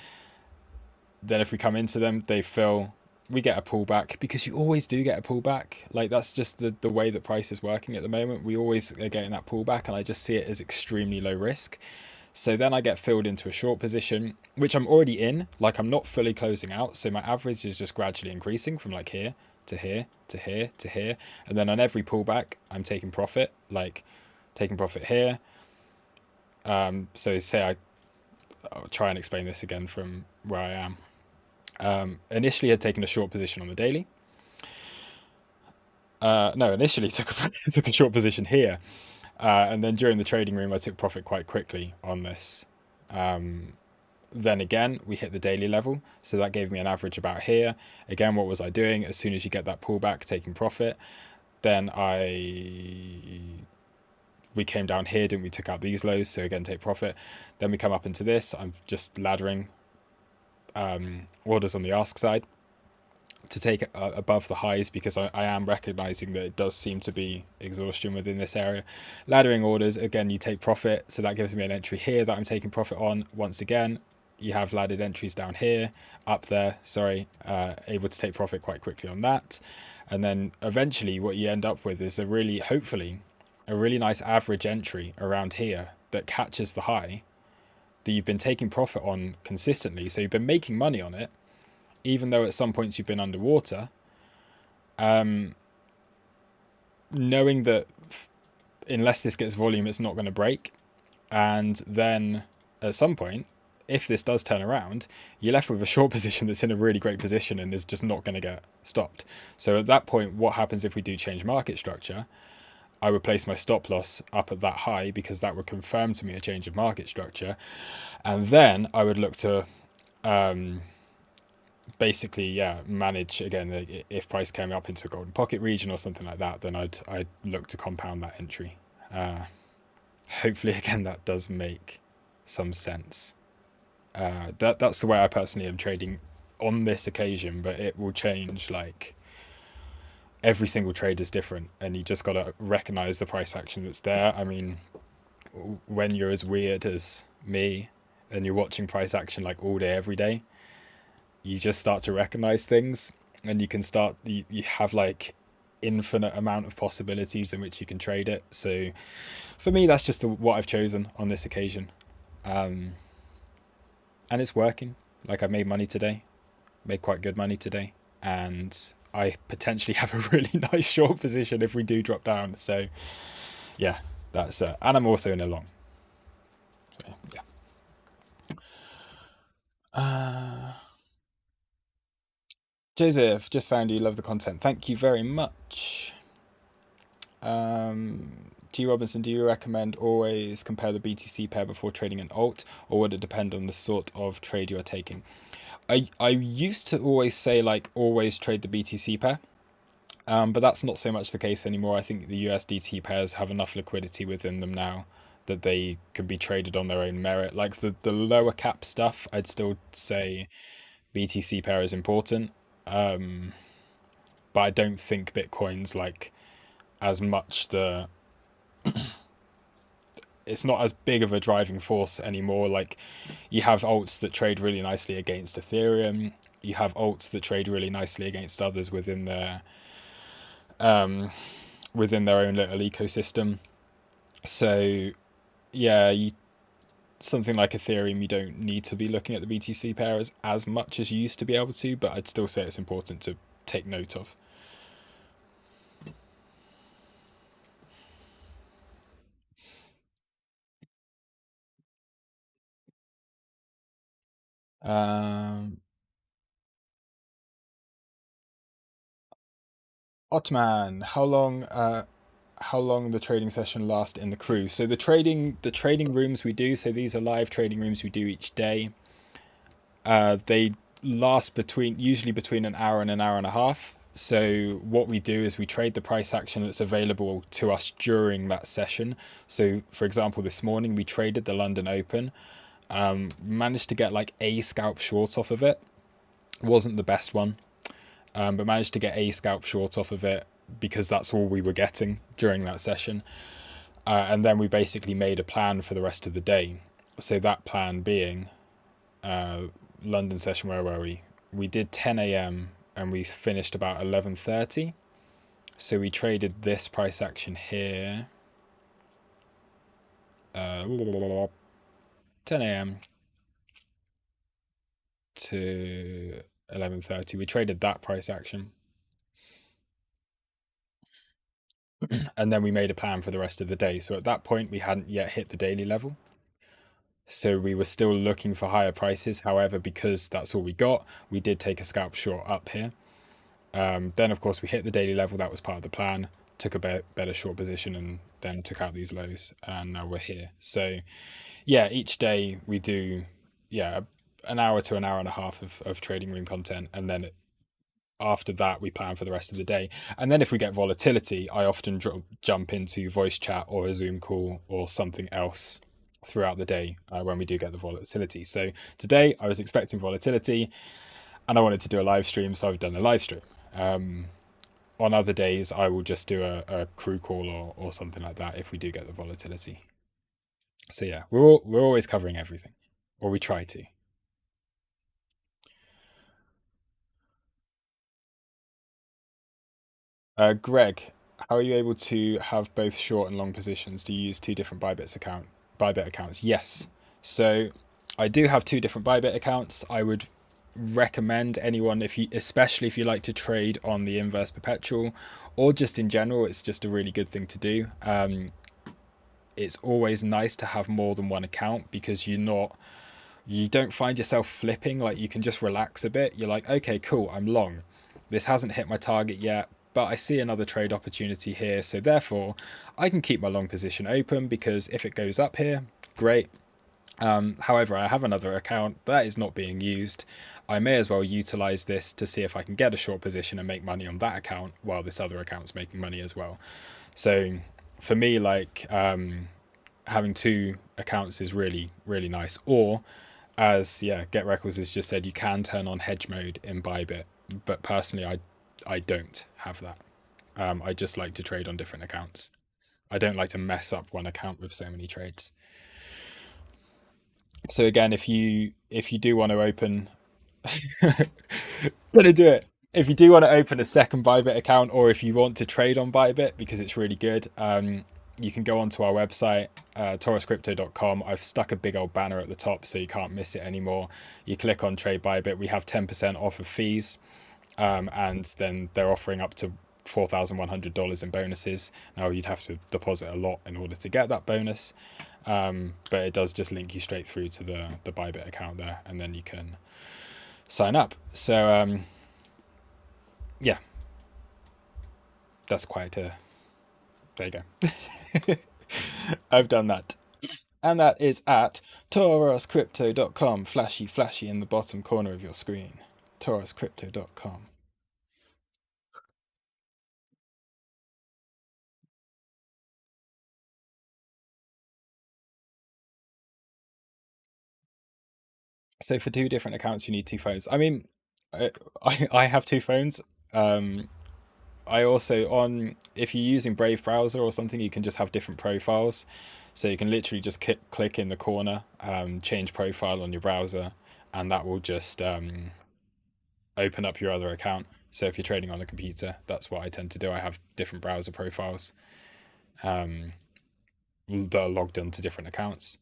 Then if we come into them, they fill. We get a pullback because you always do get a pullback. Like that's just the way that price is working at the moment. We always are getting that pullback, and I just see it as extremely low risk. So then I get filled into a short position, which I'm already in. Like I'm not fully closing out. So my average is just gradually increasing from like here to here to here to here. And then on every pullback, I'm taking profit, like taking profit here. So say I'll try and explain this again from where I am. Initially had taken a short position on the daily. No, initially took a short position here. And then during the trading room, I took profit quite quickly on this. Then again, we hit the daily level. So that gave me an average about here. Again, what was I doing? As soon as you get that pullback, taking profit, then we came down here, didn't we? Took out these lows. So again, take profit. Then we come up into this. I'm just laddering orders on the ask side to take above the highs because I am recognizing that it does seem to be exhaustion within this area. Laddering orders, again, you take profit. So that gives me an entry here that I'm taking profit on. Once again, you have laddered entries down here, up there, sorry, able to take profit quite quickly on that. And then eventually what you end up with is hopefully, a really nice average entry around here that catches the high that you've been taking profit on consistently. So you've been making money on it, even though at some points you've been underwater, knowing that unless this gets volume, it's not going to break. And then at some point, if this does turn around, you're left with a short position that's in a really great position and is just not going to get stopped. So at that point, what happens if we do change market structure? I would place my stop loss up at that high because that would confirm to me a change of market structure. And then I would look to basically, manage again. If price came up into a golden pocket region or something like that, then I'd look to compound that entry. Hopefully, again, that does make some sense. That's the way I personally am trading on this occasion, but it will change. Like every single trade is different, and you just got to recognize the price action that's there. I mean, when you're as weird as me and you're watching price action like all day, every day, you just start to recognize things, and you have like infinite amount of possibilities in which you can trade it. So for me, that's just what I've chosen on this occasion. And it's working. Like I've made money today, made quite good money today, and I potentially have a really nice short position if we do drop down. So yeah, that's and I'm also in a long. So, yeah. Joseph, just found you, love the content. Thank you very much. G Robinson, do you recommend always compare the BTC pair before trading an alt, or would it depend on the sort of trade you are taking? I used to always say like always trade the BTC pair, but that's not so much the case anymore. I think the USDT pairs have enough liquidity within them now that they can be traded on their own merit. Like the lower cap stuff, I'd still say BTC pair is important, but I don't think Bitcoin's like as much it's not as big of a driving force anymore. Like you have alts that trade really nicely against Ethereum. You have alts that trade really nicely against others within their own little ecosystem. So yeah, something like Ethereum, you don't need to be looking at the BTC pair as much as you used to be able to, but I'd still say it's important to take note of. Ottoman, how long the trading session last in the crew? So the trading rooms we do, so these are live trading rooms we do each day. They last usually between an hour and a half. So what we do is we trade the price action that's available to us during that session. So for example, this morning we traded the London Open, managed to get like a scalp short off of it. Wasn't the best one, but managed to get a scalp short off of it because that's all we were getting during that session. And then we basically made a plan for the rest of the day. So that plan being uh, London session, where were we? We did 10 a.m. and we finished about 11:30. So we traded this price action here, 10 a.m. to 11:30. We traded that price action, and then we made a plan for the rest of the day. So at that point, we hadn't yet hit the daily level. So we were still looking for higher prices. However, because that's all we got, we did take a scalp short up here. Then, of course, we hit the daily level. That was part of the plan. Took a better short position and then took out these lows. And now we're here. So, yeah, each day we do, yeah, an hour to an hour and a half of trading room content. And then after that, we plan for the rest of the day. And then if we get volatility, I often jump into voice chat or a Zoom call or something else throughout the day when we do get the volatility. So today I was expecting volatility and I wanted to do a live stream, so I've done a live stream. On other days, I will just do a crew call or something like that if we do get the volatility. So yeah, we're always covering everything, or we try to. Greg, how are you able to have both short and long positions? Do you use two different Bybit accounts? Yes. So I do have two different Bybit accounts. I would recommend anyone, if you, especially if you like to trade on the inverse perpetual, or just in general, it's just a really good thing to do. It's always nice to have more than one account because you don't find yourself flipping. Like you can just relax a bit. You're like, okay, cool, I'm long. This hasn't hit my target yet, but I see another trade opportunity here. So therefore, I can keep my long position open because if it goes up here, great. However, I have another account that is not being used. I may as well utilize this to see if I can get a short position and make money on that account while this other account's making money as well. So for me, like having two accounts is really, really nice. Or as yeah, Get Records has just said, you can turn on hedge mode in Bybit, but personally, I don't have that. I just like to trade on different accounts. I don't like to mess up one account with so many trades. So again, if you do want to open, gonna do it. If you do want to open a second Bybit account, or if you want to trade on Bybit because it's really good, you can go onto our website, tauruscrypto.com. I've stuck a big old banner at the top so you can't miss it anymore. You click on Trade Bybit. We have 10% off of fees, and then they're offering up to $4,100 in bonuses. Now you'd have to deposit a lot in order to get that bonus, but it does just link you straight through to the Bybit account there, and then you can sign up. So yeah, that's quite a. There you go. I've done that. And that is at tauruscrypto.com. Flashy, flashy in the bottom corner of your screen. tauruscrypto.com. So for two different accounts, you need two phones. I mean, I have two phones. Um, I also on if you're using Brave browser or something, you can just have different profiles. So you can literally just click in the corner, change profile on your browser, and that will just open up your other account. So if you're trading on a computer, that's what I tend to do. I have different browser profiles um, that are logged into different accounts.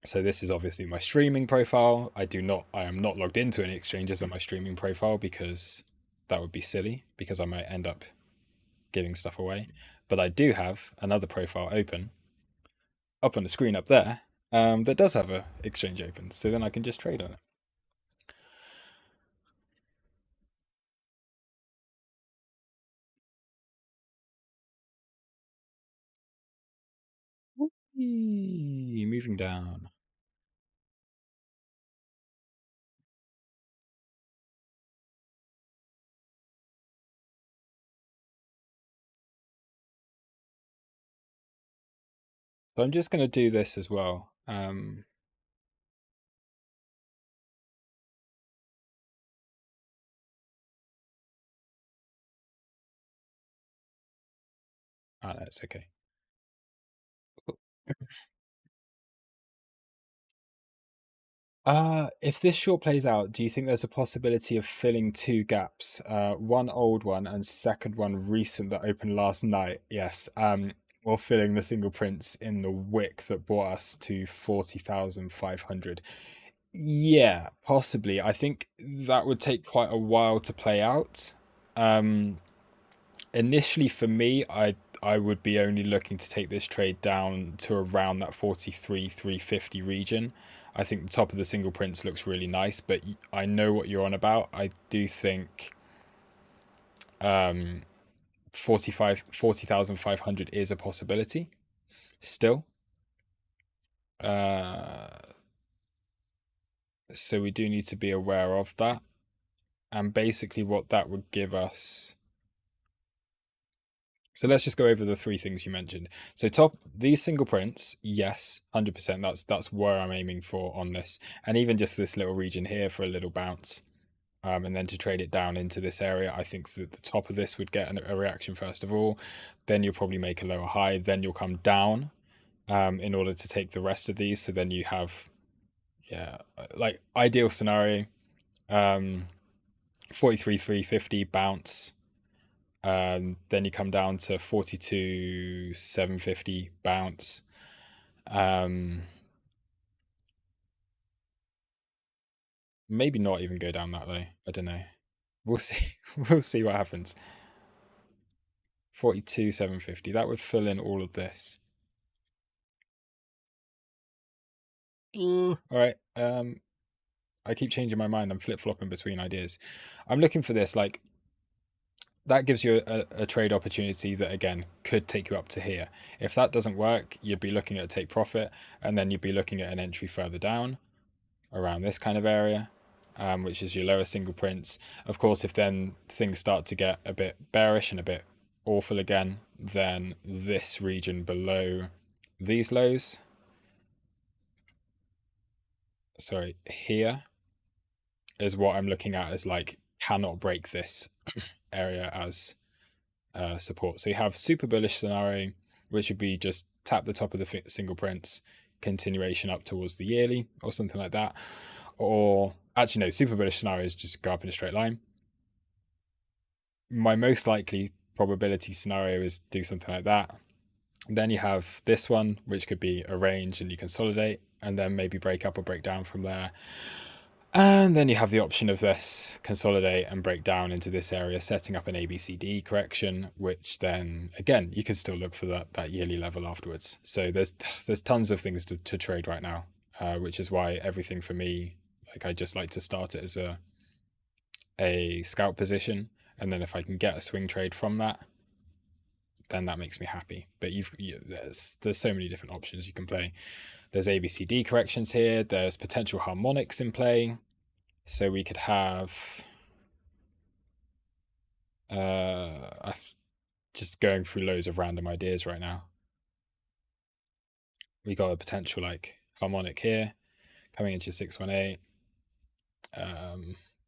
So this is obviously my streaming profile. I am not logged into any exchanges on my streaming profile because that would be silly because I might end up giving stuff away. But I do have another profile open up on the screen up there that does have a exchange open. So then I can just trade on it. Whee! Moving down. So I'm just going to do this as well. Oh, no, it's okay. If this short plays out, do you think there's a possibility of filling two gaps? One old one and second one recent that opened last night. Yes. Or filling the single prints in the wick that brought us to 40,500. Yeah, possibly. I think that would take quite a while to play out. Um, Initially for me, I would be only looking to take this trade down to around that 43,350 region. I think the top of the single prints looks really nice, but I know what you're on about. I do think 40,500 is a possibility still. Uh, so we do need to be aware of that. And basically what that would give us. So let's just go over the three things you mentioned. So top these single prints, yes, 100%. That's where I'm aiming for on this, and even just this little region here for a little bounce, and then to trade it down into this area. I think that the top of this would get a reaction first of all, then you'll probably make a lower high, then you'll come down, in order to take the rest of these. So then you have, yeah, like ideal scenario, 43,350 bounce. Then you come down to 42,750 bounce. Maybe not even go down that low. I don't know. We'll see. We'll see what happens. 42,750. That would fill in all of this. All right. I keep changing my mind. I'm flip-flopping between ideas. I'm looking for this. Like, that gives you a trade opportunity that, again, could take you up to here. If that doesn't work, you'd be looking at a take profit, and then you'd be looking at an entry further down around this kind of area, which is your lower single prints. Of course, if then things start to get a bit bearish and a bit awful again, then this region below these lows, sorry, here is what I'm looking at as like cannot break this area as support. So you have super bullish scenario, which would be just tap the top of the single prints, continuation up towards the yearly or something like that. Or actually, no, super bullish scenario is just go up in a straight line. My most likely probability scenario is do something like that. Then you have this one, which could be a range and you consolidate and then maybe break up or break down from there. And then you have the option of this consolidate and break down into this area, setting up an ABCD correction, which then again you can still look for that yearly level afterwards. So there's tons of things to trade right now, which is why everything for me, like I just like to start it as a scout position, and then if I can get a swing trade from that, then that makes me happy. But there's so many different options you can play. There's ABCD corrections here. There's potential harmonics in play. So we could have, I'm just going through loads of random ideas right now. We got a potential like harmonic here coming into 618.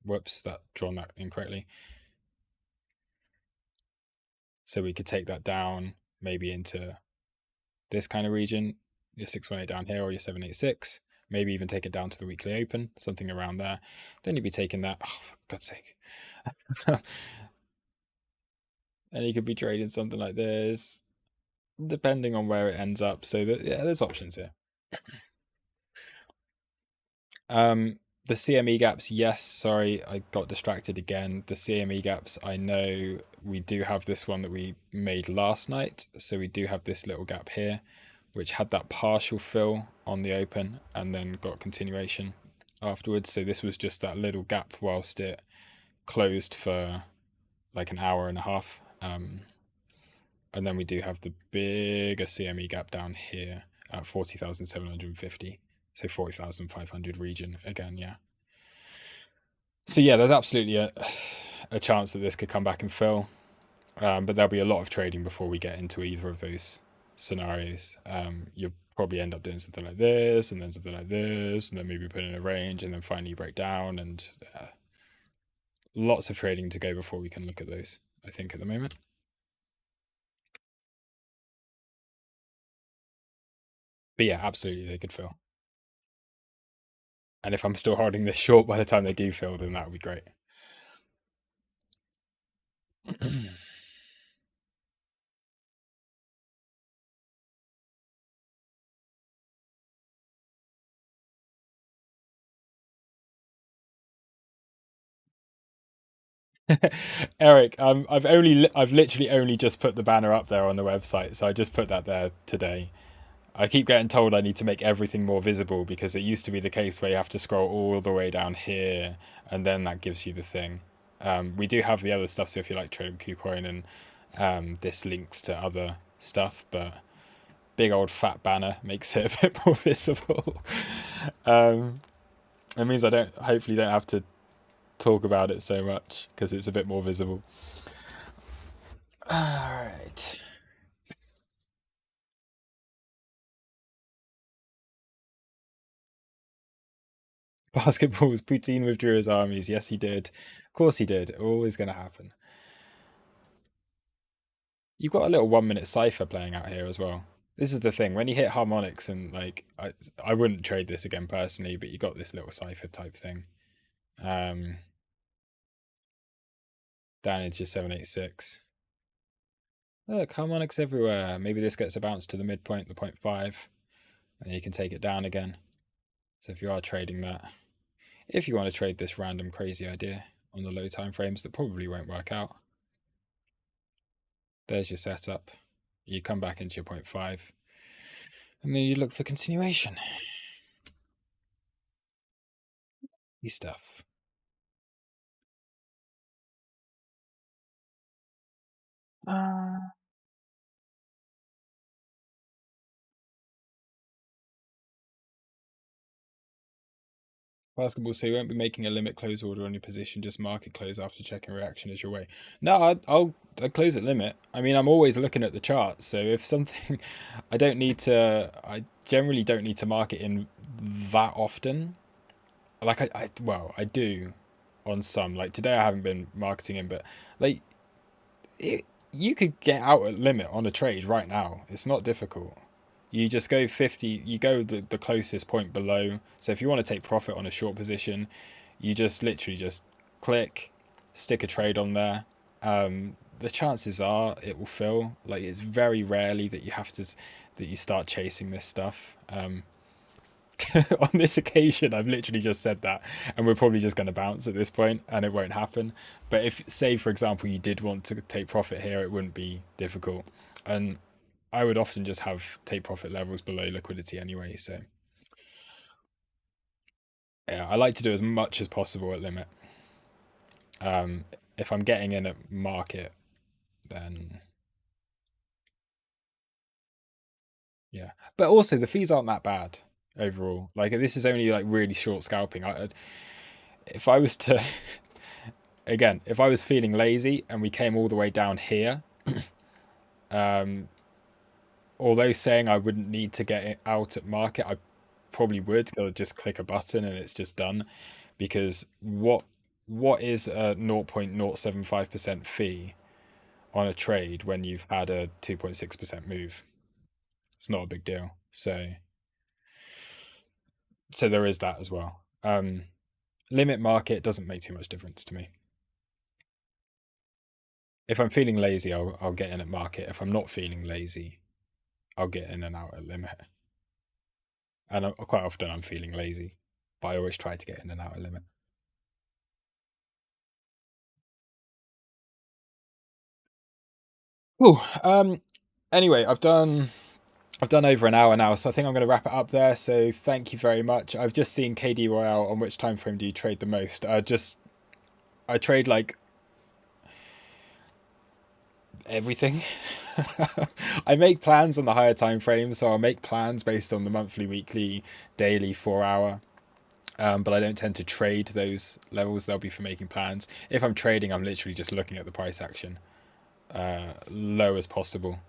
Whoops, that drawn that incorrectly. So we could take that down maybe into this kind of region, your 618 down here or your 786, maybe even take it down to the weekly open, something around there. Then you'd be taking that, oh, for God's sake. And you could be trading something like this, depending on where it ends up. So that, yeah, there's options here. The CME gaps, yes, sorry, I got distracted again. The CME gaps, I know we do have this one that we made last night. So we do have this little gap here, which had that partial fill on the open and then got continuation afterwards. So this was just that little gap whilst it closed for like an hour and a half. And then we do have the bigger CME gap down here at 40,750. So 40,500 region again, yeah. So yeah, there's absolutely a chance that this could come back and fill. But there'll be a lot of trading before we get into either of those scenarios. You'll probably end up doing something like this, and then something like this, and then maybe put in a range, and then finally break down, and lots of trading to go before we can look at those, I think, at the moment. But yeah, absolutely, they could fill. And if I'm still holding this short by the time they do fill, then that would be great. Eric, I've literally only just put the banner up there on the website, so I just put that there today. I keep getting told I need to make everything more visible because it used to be the case where you have to scroll all the way down here and then that gives you the thing. We do have the other stuff, so if you like trading KuCoin and this links to other stuff, but big old fat banner makes it a bit more visible. um, it means I don't hopefully don't have to talk about it so much because it's a bit more visible. All right. Basketballs. Putin withdrew his armies. Yes, he did. Of course he did. Always going to happen. You've got a little 1 minute cipher playing out here as well. This is the thing. When you hit harmonics and like, I wouldn't trade this again personally, but you got this little cipher type thing. Um, down into 786. Look, harmonics everywhere. Maybe this gets a bounce to the midpoint, the 0.5, and you can take it down again. So if you are trading that, if you want to trade this random crazy idea on the low time frames, that probably won't work out. There's your setup. You come back into your 0.5, and then you look for continuation. Stuff. Basketball, so you won't be making a limit close order on your position, just market close after checking reaction is your way. No, I'll close at limit. I mean, I'm always looking at the chart, so if something, I generally don't need to market in that often. Like well, I do on some. Like today I haven't been marketing in, but like you could get out at limit on a trade right now. It's not difficult. You just go 50, you go the closest point below. So if you want to take profit on a short position, you just literally just click, stick a trade on there. The chances are it will fill. Like it's very rarely that that you start chasing this stuff. On this occasion, I've literally just said that, and we're probably just going to bounce at this point, and it won't happen. But if, say, for example, you did want to take profit here, it wouldn't be difficult. And I would often just have take profit levels below liquidity anyway. So yeah, I like to do as much as possible at limit. Um, if I'm getting in at market, then yeah. But also the fees aren't that bad overall. Like this is only like really short scalping. If I was to again, if I was feeling lazy and we came all the way down here, um, although saying I wouldn't need to get it out at market, I probably would. I'll just click a button and it's just done. Because what is a 0.075% fee on a trade when you've had a 2.6% move? It's not a big deal. So there is that as well. Limit market doesn't make too much difference to me. If I'm feeling lazy, I'll get in at market. If I'm not feeling lazy, I'll get in and out at limit. And quite often I'm feeling lazy, but I always try to get in and out at limit. Oh, anyway, I've done over an hour now, so I think I'm going to wrap it up there. So thank you very much. I've just seen KD Royale. On which time frame do you trade the most? I trade like everything. I make plans on the higher time frames, so I'll make plans based on the monthly, weekly, daily, 4 hour. But I don't tend to trade those levels. They'll be for making plans. If I'm trading, I'm literally just looking at the price action, low as possible.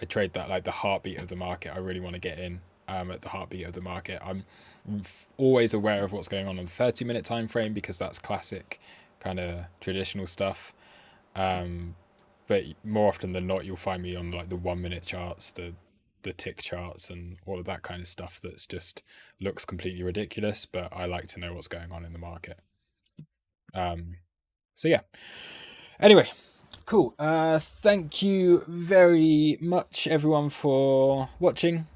I trade that like the heartbeat of the market. I really want to get in at the heartbeat of the market. I'm always aware of what's going on the 30-minute time frame because that's classic kind of traditional stuff. But more often than not, you'll find me on like the 1 minute charts, the the tick charts and all of that kind of stuff that's just looks completely ridiculous, but I like to know what's going on in the market. So yeah. Anyway, cool. Thank you very much, everyone, for watching.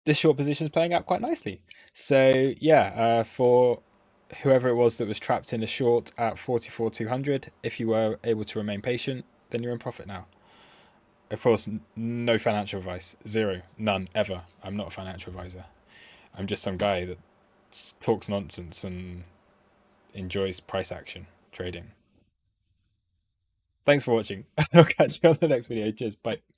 This short position is playing out quite nicely. So yeah, for whoever it was that was trapped in a short at 44,200, if you were able to remain patient, then you're in profit now. Of course, no financial advice. Zero. None. Ever. I'm not a financial advisor. I'm just some guy that talks nonsense and enjoys price action trading. Thanks for watching. I'll catch you on the next video. Cheers. Bye.